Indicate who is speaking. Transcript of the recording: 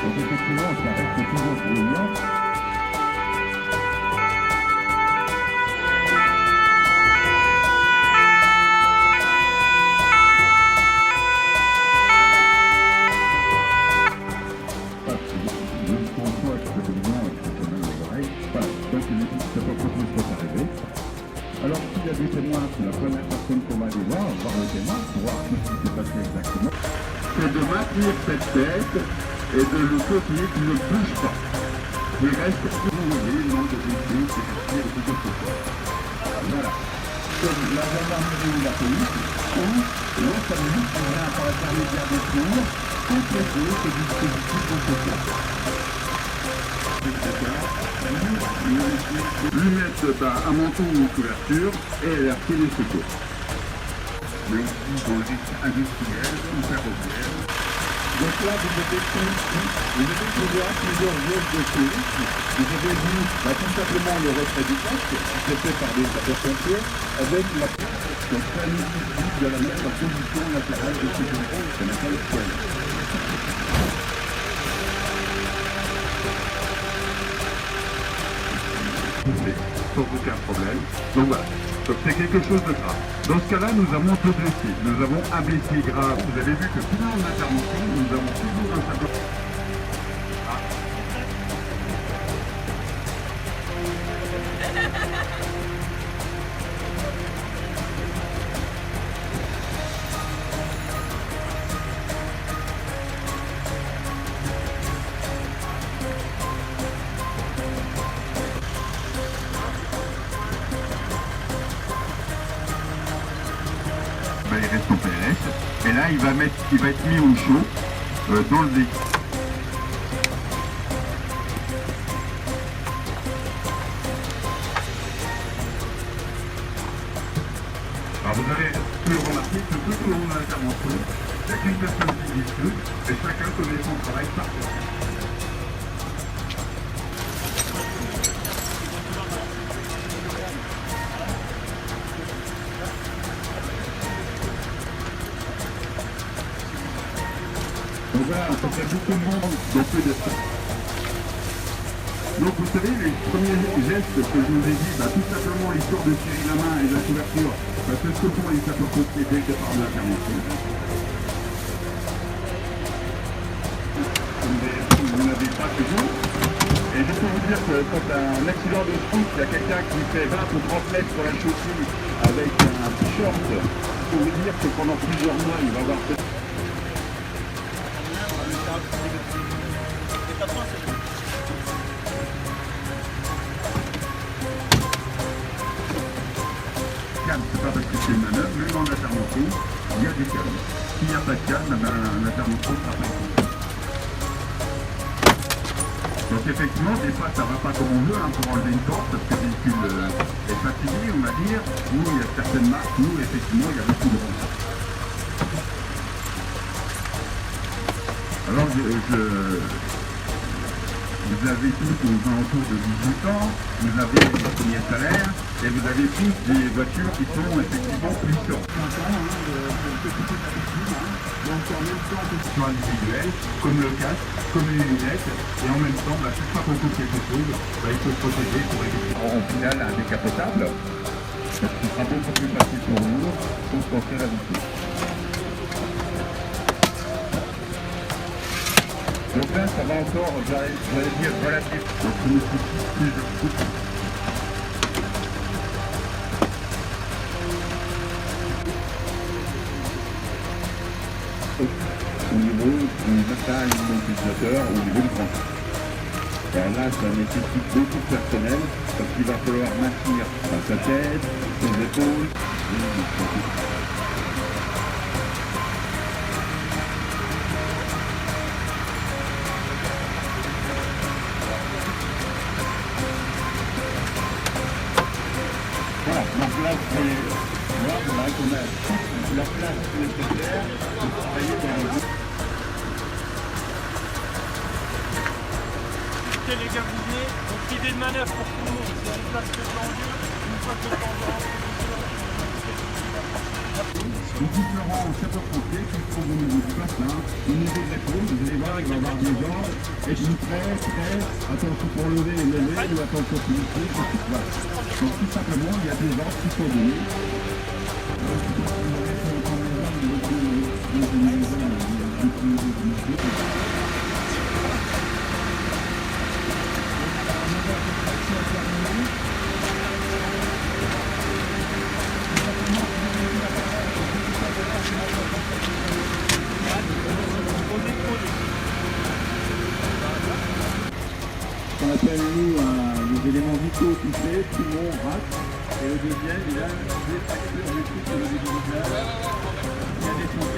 Speaker 1: Donc effectivement, ça reste toujours brillant. Alors s'il y a des témoins, c'est la première personne qu'on va aller voir le témoin, pour voir ce qui s'est passé exactement. C'est de maintenir cette tête et de le conseiller qu'il ne bouge pas. Il reste immobile, il manque de blessés, c'est parti et tout ce soit. Voilà. Comme la gendarmerie ou la police, ou le SAMU, on vient par l'intermédiaire des tours, compléter ce dispositif conséquent. Lui mettre un manteau ou une couverture et alerter les secours. Mais aussi dans le risque industriel ou ferroviaire. Donc là, vous avez pouvoir plusieurs gestes de tourisme. Vous avez vu tout simplement le retrait du casque, qui est fait par des sapeurs-pompiers, avec la donc ça nous dit de la mettre en position latérale de sécurité, ça n'a pas le ciel. Sans aucun problème. Donc voilà, c'est quelque chose de grave. Dans ce cas-là, nous avons deux blessés. Nous avons un blessé grave. Vous avez vu que pendant l'intervention, nous avons toujours un sapeur. Il reste en PLS et là il va être mis au chaud dans le véhicule. Alors vous avez pu remarquer que tout au long de l'intervention, il n'y a qu'une personne qui discute et chacun connaît son travail parfaitement. Donc voilà, ça fait beaucoup de monde dans peu de temps. Donc vous savez, les premiers gestes que je vous ai dit, tout simplement l'histoire de tirer la main et la couverture, c'est ce que font les sapeurs-pompiers dès le départ de l'intervention. Vous n'avez pas toujours. Et je peux vous dire que quand un accident de route, il y a quelqu'un qui fait 20 ou 30 mètres sur la chaussée avec un t-shirt, je peux vous dire que pendant plusieurs mois, il va avoir fait... C'est pas parce que c'est une manœuvre, même en intervention, il y a des calmes. S'il n'y a pas de calme, l'intervention ne sera pas possible. Donc effectivement, des fois ça ne va pas comme on veut pour enlever une porte, parce que le véhicule est fatigué, on va dire, ou il y a certaines marques où effectivement il y a beaucoup de bon. Alors vous avez tous aux alentours de 18 ans, vous avez le premier salaire, et vous avez tous des voitures qui sont effectivement puissantes. Donc en même temps position individuelle, comme le casque, comme les lunettes, et en même temps, chaque fois qu'on coupe quelque chose, il faut se protéger pour éviter en finale un décapotable. Ce qui sera beaucoup plus facile pour vous pour se porter la vitesse. Donc là, ça va encore, j'allais dire, relatif. Donc il nous faut plusieurs coupes. Au niveau du massage immobilisateur, au niveau du grand. Alors là, ça nécessite beaucoup de personnel, parce qu'il va falloir maintenir sa tête, ses épaules, voilà, donc là, on a la place nécessaire pour travailler dans le groupe.
Speaker 2: Les gars, vous venez, donc l'idée de manœuvre pour tout le monde, c'est une place de l'enjeu, une fois que le temps de rentrer,
Speaker 1: Les différents sapeurs-pompiers qui se trouvent au niveau du bassin, au niveau de l'épaule, vous allez voir, il va y avoir des gens, êtes-vous prêts, attention pour lever et lever, ou attention pour lever, voilà. Donc tout simplement, il y a des ordres qui sont donnés. On appelle nous les éléments vitaux touchés, poumon, rate. Et le deuxième, il a des fractures du couple au niveau du visage. Il y a des fonds